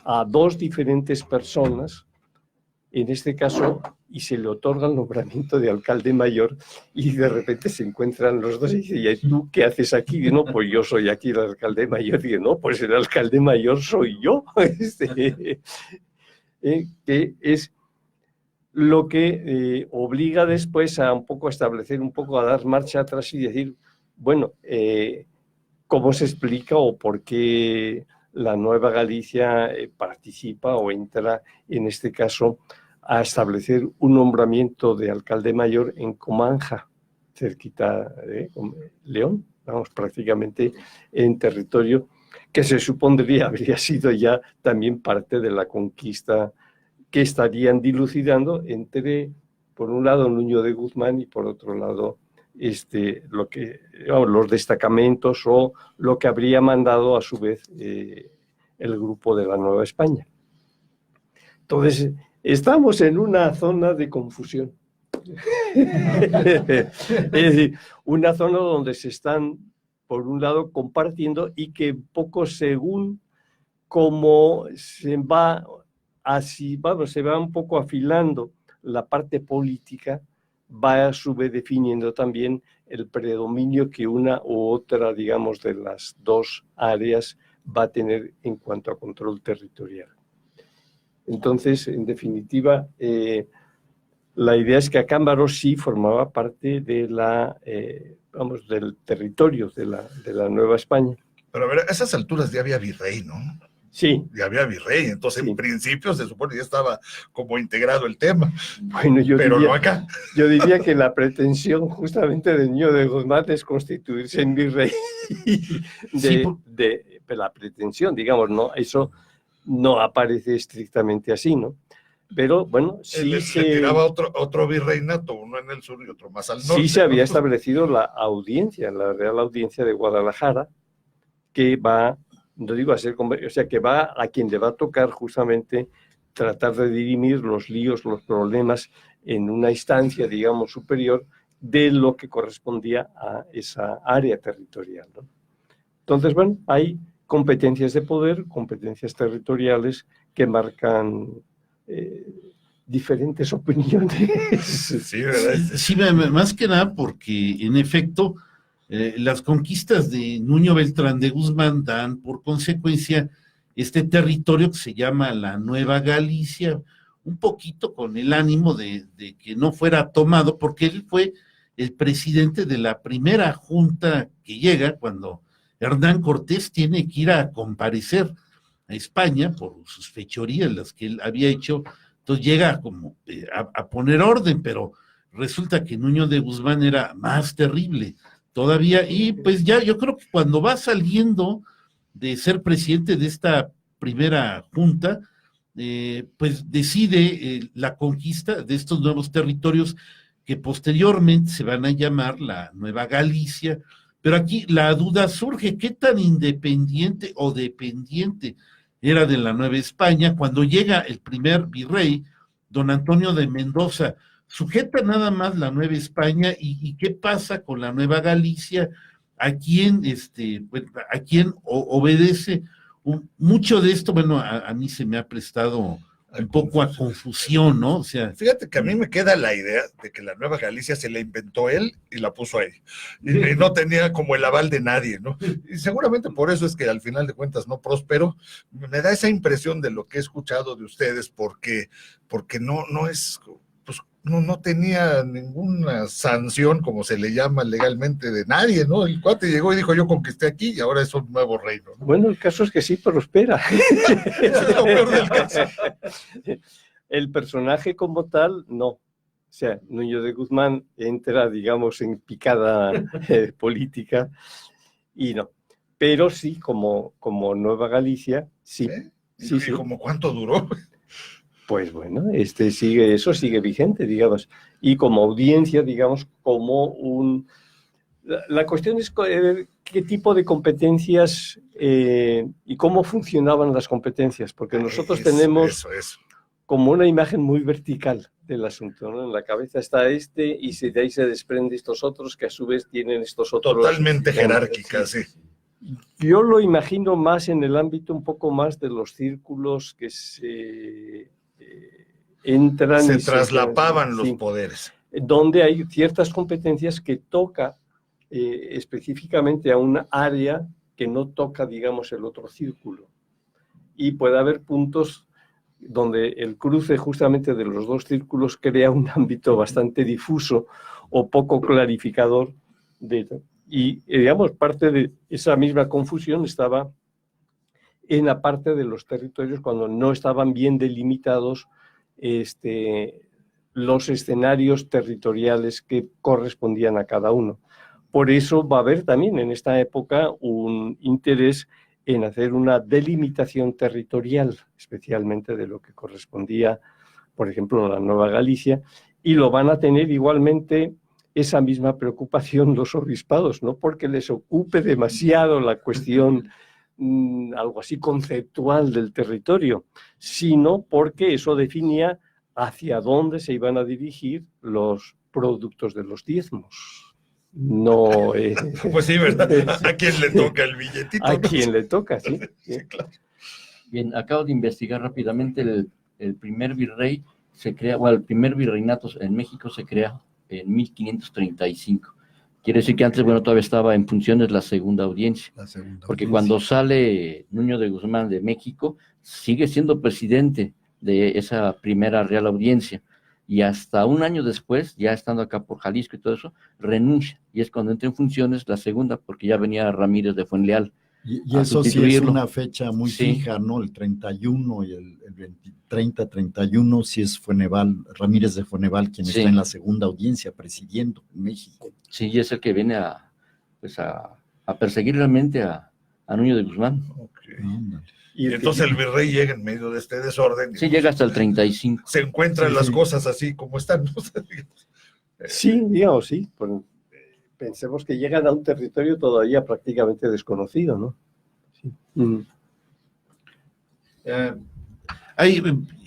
a dos diferentes personas, en este caso, y se le otorga el nombramiento de alcalde mayor, y de repente se encuentran los dos y dicen, ¿y tú qué haces aquí? Y no, pues yo soy aquí el alcalde mayor. Y no, pues el alcalde mayor soy yo. Que es lo que obliga después a un poco establecer, un poco a dar marcha atrás y decir, bueno, ¿cómo se explica o por qué la Nueva Galicia participa o entra, en este caso, a establecer un nombramiento de alcalde mayor en Comanja, cerquita de León, vamos, prácticamente en territorio que se supondría habría sido ya también parte de la conquista que estarían dilucidando entre, por un lado, Nuño de Guzmán y por otro lado, los destacamentos o lo que habría mandado a su vez el grupo de la Nueva España. Entonces, estamos en una zona de confusión. Es decir, una zona donde se están, por un lado, compartiendo y que poco según cómo se va así, vamos, se va un poco afilando la parte política, va a su vez definiendo también el predominio que una u otra, digamos, de las dos áreas va a tener en cuanto a control territorial. Entonces, en definitiva, la idea es que Acámbaro sí formaba parte de del territorio de la Nueva España. Pero a ver, a esas alturas ya había virrey, ¿no? Sí. Ya había virrey, entonces Sí. en principio se supone que ya estaba como integrado el tema, Bueno, pero no acá. Yo diría que la pretensión justamente de Nuño de Guzmán es constituirse en virrey. La pretensión, digamos, no, eso no aparece estrictamente así, ¿no? Pero bueno, sí Se tiraba otro virreinato, uno en el sur y otro más al norte. Sí se había ¿no? establecido la audiencia, la Real Audiencia de Guadalajara, que va, no digo a ser, o sea, que va a quien le va a tocar justamente tratar de dirimir los líos, los problemas en una instancia, digamos, superior de lo que correspondía a esa área territorial, ¿no? Entonces, bueno, hay competencias de poder, competencias territoriales que marcan diferentes opiniones. Sí, ¿verdad? Sí, más que nada porque, en efecto, las conquistas de Nuño Beltrán de Guzmán dan por consecuencia este territorio que se llama la Nueva Galicia, un poquito con el ánimo de que no fuera tomado, porque él fue el presidente de la primera junta que llega cuando Hernán Cortés tiene que ir a comparecer a España por sus fechorías, las que él había hecho. Entonces llega como a poner orden, pero resulta que Nuño de Guzmán era más terrible todavía, y pues ya yo creo que cuando va saliendo de ser presidente de esta primera junta, pues decide la conquista de estos nuevos territorios que posteriormente se van a llamar la Nueva Galicia. Pero aquí la duda surge, ¿qué tan independiente o dependiente era de la Nueva España cuando llega el primer virrey, don Antonio de Mendoza? ¿Sujeta nada más la Nueva España y qué pasa con la Nueva Galicia? ¿A quién, obedece? Mucho de esto, bueno, a mí se me ha prestado un poco a confusión, ¿no? O sea, fíjate que a mí me queda la idea de que la Nueva Galicia se la inventó él y la puso ahí. Y no tenía como el aval de nadie, ¿no? Y seguramente por eso es que al final de cuentas no prosperó. Me da esa impresión de lo que he escuchado de ustedes, porque no es, pues no tenía ninguna sanción, como se le llama legalmente, de nadie, ¿no? El cuate llegó y dijo, yo conquisté aquí y ahora es un nuevo reino, ¿no? Bueno, el caso es que sí prospera. Eso es lo peor del caso. El personaje como tal, no. O sea, Nuño de Guzmán entra, digamos, en picada política y no. Pero sí, como Nueva Galicia, sí. ¿Eh? Sí, ¿Y sí. como cuánto duró? Pues bueno, eso sigue vigente, digamos. Y como audiencia, digamos, como un... La cuestión es qué tipo de competencias y cómo funcionaban las competencias, porque nosotros tenemos como una imagen muy vertical del asunto, ¿no? En la cabeza está y de ahí se desprende estos otros que a su vez tienen estos otros... Totalmente jerárquica, sí. Yo lo imagino más en el ámbito un poco más de los círculos que se entran... Se traslapaban los poderes. Donde hay ciertas competencias que toca específicamente a un área que no toca, digamos, el otro círculo. Y puede haber puntos donde el cruce justamente de los dos círculos crea un ámbito bastante difuso o poco clarificador. Y, digamos, parte de esa misma confusión estaba en la parte de los territorios cuando no estaban bien delimitados los escenarios territoriales que correspondían a cada uno. Por eso va a haber también en esta época un interés en hacer una delimitación territorial, especialmente de lo que correspondía, por ejemplo, a la Nueva Galicia, y lo van a tener igualmente esa misma preocupación los obispados, no porque les ocupe demasiado la cuestión algo así conceptual del territorio, sino porque eso definía hacia dónde se iban a dirigir los productos de los diezmos. No, pues sí, ¿verdad? ¿A quién le toca el billetito? A quién le toca, sí. Sí, claro. Bien, acabo de investigar rápidamente el primer virrey se crea, o el primer virreinato en México se crea en 1535. Quiere decir que antes, bueno, todavía estaba en funciones la segunda audiencia. Porque cuando sale Nuño de Guzmán de México, sigue siendo presidente de esa primera Real Audiencia. Y hasta un año después, ya estando acá por Jalisco y todo eso, renuncia. Y es cuando entra en funciones la segunda, porque ya venía Ramírez de Fuenleal. Y eso sí es una fecha muy fija, ¿no? El 31 y el 30-31 sí es Ramírez de Fuenleal quien está en la segunda audiencia presidiendo en México. Sí, y es el que viene a perseguir realmente a Nuño de Guzmán. Okay. Y entonces el virrey llega en medio de este desorden. Sí, llega hasta el 35. Se encuentran las cosas así como están. Sí, digamos, sí. Pues, pensemos que llegan a un territorio todavía prácticamente desconocido, ¿no? Sí.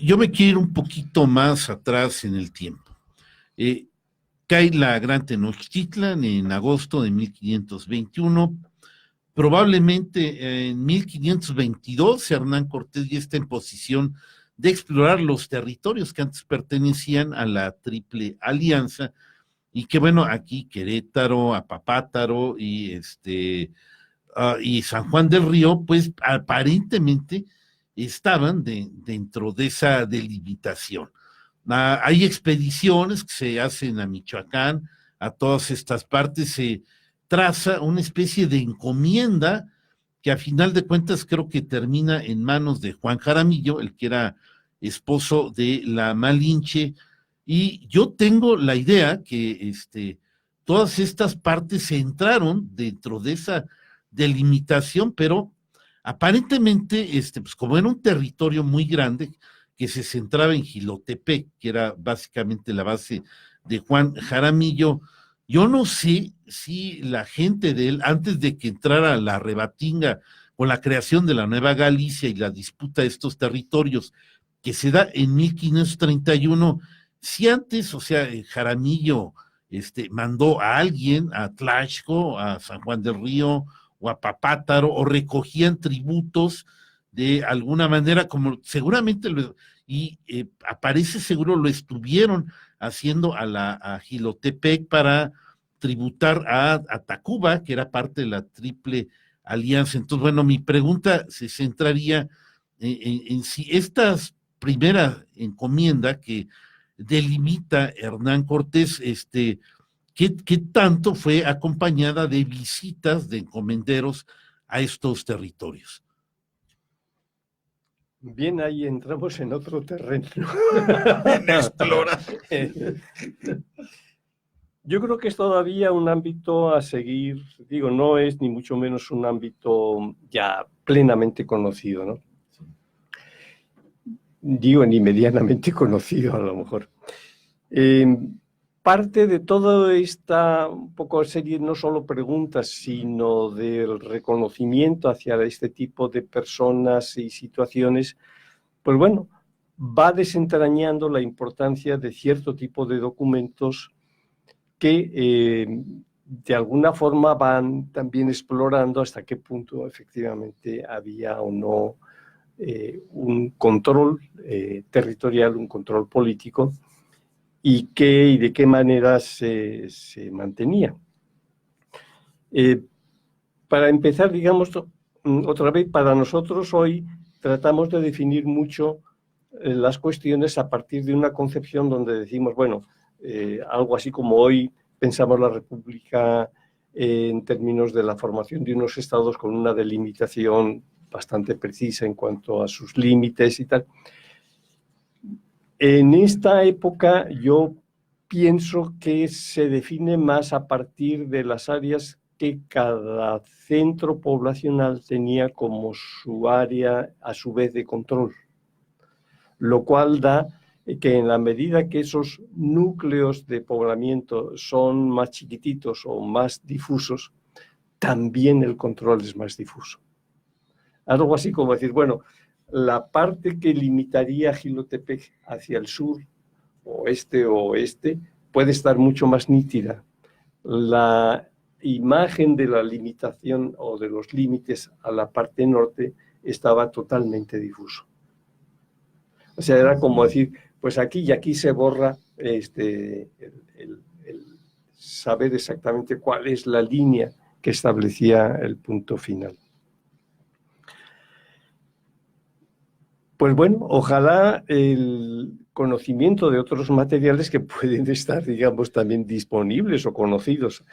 Yo me quiero ir un poquito más atrás en el tiempo. Cae la Gran Tenochtitlan en agosto de 1521. Probablemente en 1522 Hernán Cortés ya está en posición de explorar los territorios que antes pertenecían a la Triple Alianza, y que bueno, aquí Querétaro, Apapátaro y San Juan del Río, pues aparentemente estaban dentro de esa delimitación. Hay expediciones que se hacen a Michoacán, a todas estas partes, se traza una especie de encomienda que a final de cuentas creo que termina en manos de Juan Jaramillo, el que era esposo de la Malinche. Y yo tengo la idea que todas estas partes se entraron dentro de esa delimitación, pero aparentemente, pues como era un territorio muy grande que se centraba en Jilotepec, que era básicamente la base de Juan Jaramillo, yo no sé si la gente de él, antes de que entrara la rebatinga con la creación de la Nueva Galicia y la disputa de estos territorios que se da en 1531, si antes, o sea, Jaramillo mandó a alguien, a Tlaxco, a San Juan del Río o a Papátaro, o recogían tributos de alguna manera, como seguramente, aparece seguro lo estuvieron haciendo a Jilotepec para tributar a Tacuba, que era parte de la Triple Alianza. Entonces, bueno, mi pregunta se centraría en si esta primera encomienda que delimita Hernán Cortés, ¿qué tanto fue acompañada de visitas de encomenderos a estos territorios? Bien, ahí entramos en otro terreno. Explora. Yo creo que es todavía un ámbito a seguir, digo, no es ni mucho menos un ámbito ya plenamente conocido, ¿no? Digo, ni medianamente conocido a lo mejor. Parte de toda esta un poco serie, no solo preguntas, sino del reconocimiento hacia este tipo de personas y situaciones, pues bueno, va desentrañando la importancia de cierto tipo de documentos que de alguna forma van también explorando hasta qué punto efectivamente había o no un control territorial, un control político, y de qué manera se mantenía. Para empezar, digamos, otra vez, para nosotros hoy tratamos de definir mucho las cuestiones a partir de una concepción donde decimos, bueno, algo así como hoy pensamos la República en términos de la formación de unos estados con una delimitación bastante precisa en cuanto a sus límites y tal. En esta época yo pienso que se define más a partir de las áreas que cada centro poblacional tenía como su área a su vez de control, lo cual da que en la medida que esos núcleos de poblamiento son más chiquititos o más difusos, también el control es más difuso. Algo así como decir, bueno, la parte que limitaría Jilotepec hacia el sur, oeste o oeste, puede estar mucho más nítida. La imagen de la limitación o de los límites a la parte norte estaba totalmente difuso. O sea, era como decir, pues aquí y aquí se borra el saber exactamente cuál es la línea que establecía el punto final. Pues bueno, ojalá el conocimiento de otros materiales que pueden estar, digamos, también disponibles o conocidos.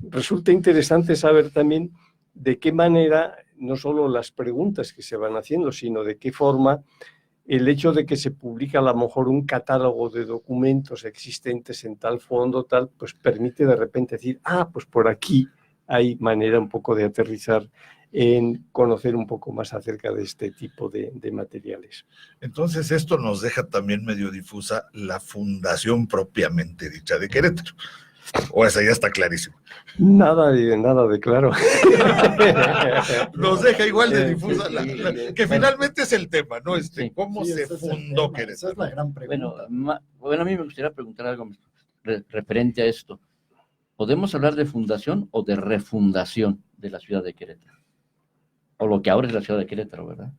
Resulta interesante saber también de qué manera, no solo las preguntas que se van haciendo, sino de qué forma el hecho de que se publica a lo mejor un catálogo de documentos existentes en tal fondo, tal, pues permite de repente decir, pues por aquí hay manera un poco de aterrizar en conocer un poco más acerca de este tipo de materiales. Entonces esto nos deja también medio difusa la fundación propiamente dicha de Querétaro. O esa ya está clarísima. Nada de claro. Nos deja igual de difusa, Sí, que finalmente es el tema, ¿no? Sí. ¿Cómo Sí, se ese es el fundó tema, Querétaro? esa es la gran pregunta. Bueno, a mí me gustaría preguntar algo referente a esto. ¿Podemos hablar de fundación o de refundación de la ciudad de Querétaro? O lo que ahora es la ciudad de Querétaro, ¿verdad?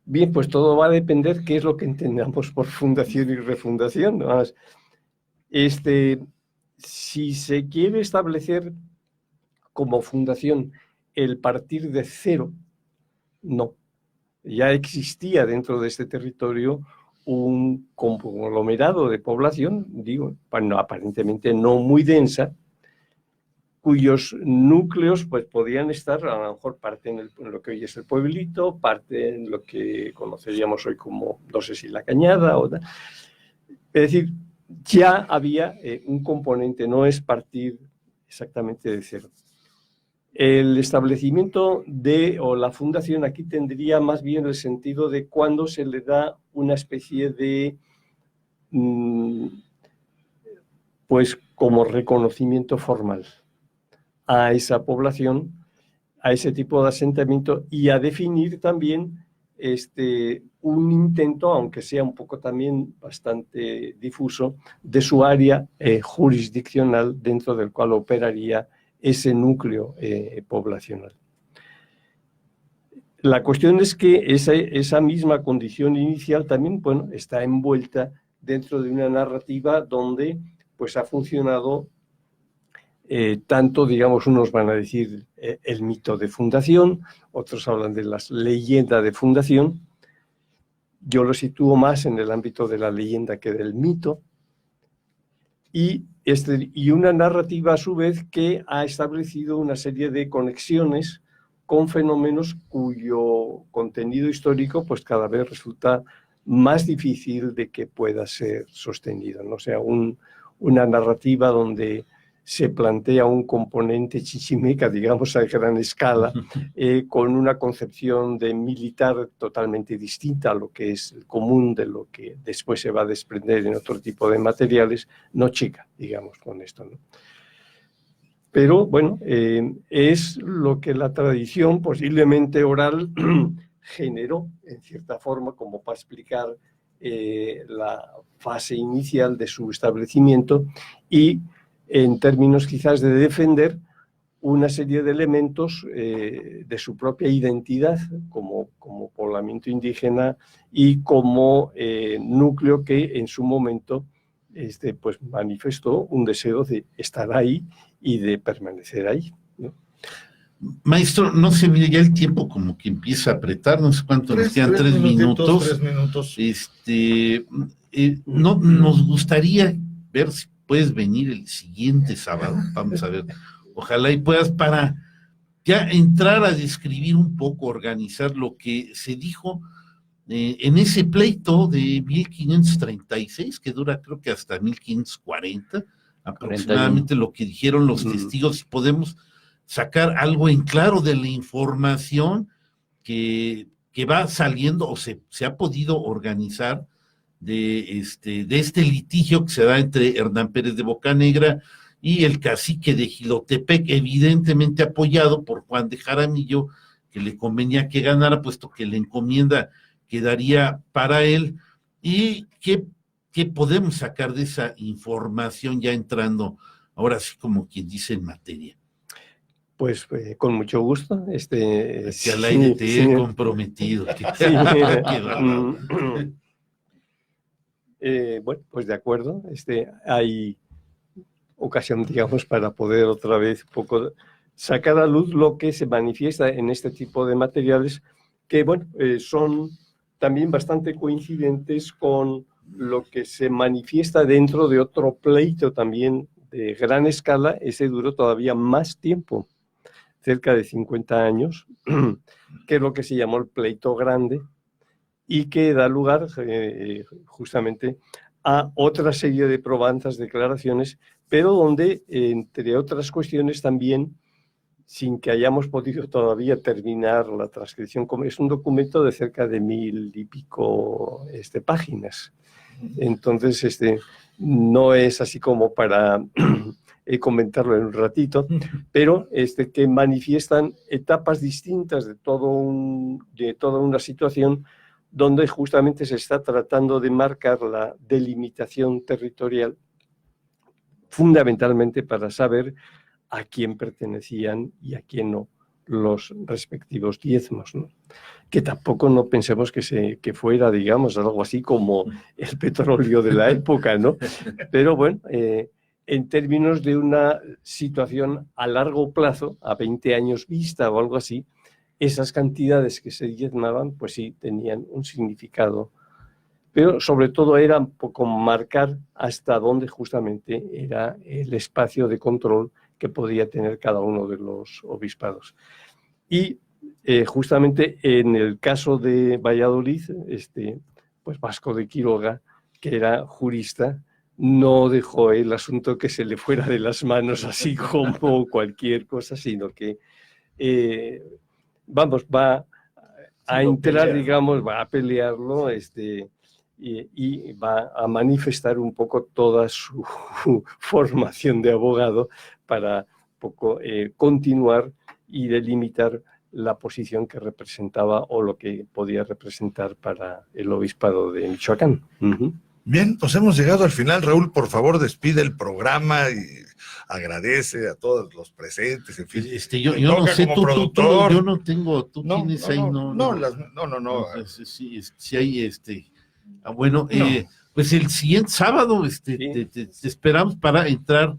Bien, pues todo va a depender qué es lo que entendamos por fundación y refundación, ¿no? Si se quiere establecer como fundación el partir de cero, no. Ya existía dentro de este territorio un conglomerado de población, digo, bueno, aparentemente no muy densa, cuyos núcleos pues podían estar a lo mejor parte en lo que hoy es el pueblito, parte en lo que conoceríamos hoy como, no sé si la Cañada, es decir, ya había un componente, no es partir exactamente de cero. El establecimiento o la fundación aquí tendría más bien el sentido de cuando se le da una especie de, pues como reconocimiento formal a esa población, a ese tipo de asentamiento y a definir también un intento, aunque sea un poco también bastante difuso, de su área jurisdiccional dentro del cual operaría ese núcleo poblacional. La cuestión es que esa misma condición inicial también, bueno, está envuelta dentro de una narrativa donde pues ha funcionado tanto, digamos, unos van a decir el mito de fundación, otros hablan de la leyenda de fundación. Yo lo sitúo más en el ámbito de la leyenda que del mito. Y una narrativa a su vez que ha establecido una serie de conexiones con fenómenos cuyo contenido histórico pues cada vez resulta más difícil de que pueda ser sostenido, ¿no? O sea, una narrativa donde se plantea un componente chichimeca, digamos, a gran escala, con una concepción de militar totalmente distinta a lo que es el común de lo que después se va a desprender en otro tipo de materiales, no chica, digamos, con esto, ¿no? Pero, bueno, es lo que la tradición, posiblemente oral, generó, en cierta forma, como para explicar la fase inicial de su establecimiento y en términos quizás de defender una serie de elementos de su propia identidad como poblamiento indígena y como núcleo que en su momento pues manifestó un deseo de estar ahí y de permanecer ahí, ¿no? Maestro, no se mire ya el tiempo como que empieza a apretar, no sé cuánto nos quedan, 3 minutos. 3 minutos. No, nos gustaría ver si puedes venir el siguiente sábado, vamos a ver, ojalá y puedas para ya entrar a describir un poco, organizar lo que se dijo en ese pleito de 1536, que dura creo que hasta 1540, aproximadamente 41. Lo que dijeron los testigos, y podemos sacar algo en claro de la información que va saliendo o se ha podido organizar de este litigio que se da entre Hernán Pérez de Bocanegra y el cacique de Jilotepec, evidentemente apoyado por Juan de Jaramillo, que le convenía que ganara, puesto que la encomienda quedaría para él. ¿Y qué podemos sacar de esa información ya entrando, ahora sí como quien dice, en materia? Pues con mucho gusto. Que al aire te he comprometido. bueno, pues de acuerdo, hay ocasión, digamos, para poder otra vez un poco sacar a luz lo que se manifiesta en este tipo de materiales que, bueno, son también bastante coincidentes con lo que se manifiesta dentro de otro pleito también de gran escala. Ese duró todavía más tiempo, cerca de 50 años, que es lo que se llamó el pleito grande, y que da lugar justamente a otra serie de probanzas, declaraciones, pero donde, entre otras cuestiones también, sin que hayamos podido todavía terminar la transcripción, es un documento de cerca de 1000 y pico páginas. Entonces, no es así como para comentarlo en un ratito, pero que manifiestan etapas distintas de toda una situación donde justamente se está tratando de marcar la delimitación territorial, fundamentalmente para saber a quién pertenecían y a quién no los respectivos diezmos, ¿no? Que tampoco no pensemos que fuera, digamos, algo así como el petróleo de la época, ¿no? Pero bueno, en términos de una situación a largo plazo, a 20 años vista o algo así, esas cantidades que se diezmaban, pues sí, tenían un significado. Pero sobre todo era un poco marcar hasta dónde justamente era el espacio de control que podía tener cada uno de los obispados. Y justamente en el caso de Valladolid, pues Vasco de Quiroga, que era jurista, no dejó el asunto que se le fuera de las manos así como cualquier cosa, sino que, va a entrar, digamos, va a pelearlo, y va a manifestar un poco toda su formación de abogado para poco continuar y delimitar la posición que representaba o lo que podía representar para el obispado de Michoacán. Uh-huh. Bien, pues hemos llegado al final. Raúl, por favor, despide el programa y agradece a todos los presentes. En fin, yo no sé, tú, yo no tengo, tú no, tienes no, ahí, no. Sí hay bueno, pues el siguiente sábado te esperamos para entrar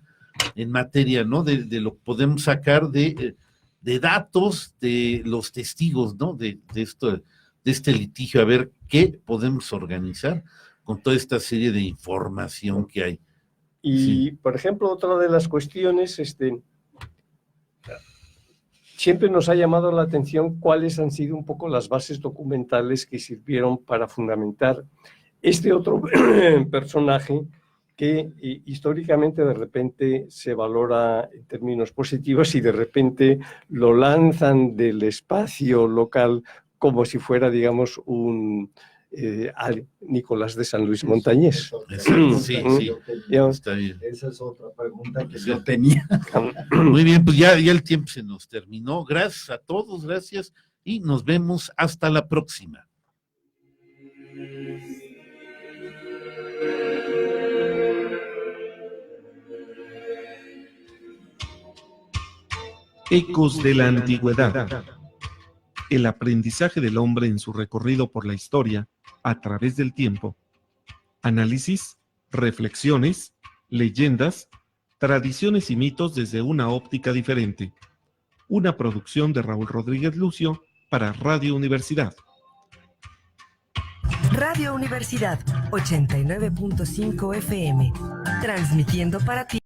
en materia, ¿no? De lo que podemos sacar de datos de los testigos, ¿no? De este litigio, a ver qué podemos organizar con toda esta serie de información que hay. Y, sí, por ejemplo, otra de las cuestiones, siempre nos ha llamado la atención cuáles han sido un poco las bases documentales que sirvieron para fundamentar este otro personaje que históricamente de repente se valora en términos positivos y de repente lo lanzan del espacio local como si fuera, digamos, un Nicolás de San Luis Montañés. Sí, está bien. Esa es otra pregunta que yo tenía. Muy bien, pues ya el tiempo se nos terminó. Gracias a todos, gracias, y nos vemos hasta la próxima. Ecos de la Antigüedad. El aprendizaje del hombre en su recorrido por la historia a través del tiempo. Análisis, reflexiones, leyendas, tradiciones y mitos desde una óptica diferente. Una producción de Raúl Rodríguez Lucio para Radio Universidad. Radio Universidad 89.5 FM, transmitiendo para ti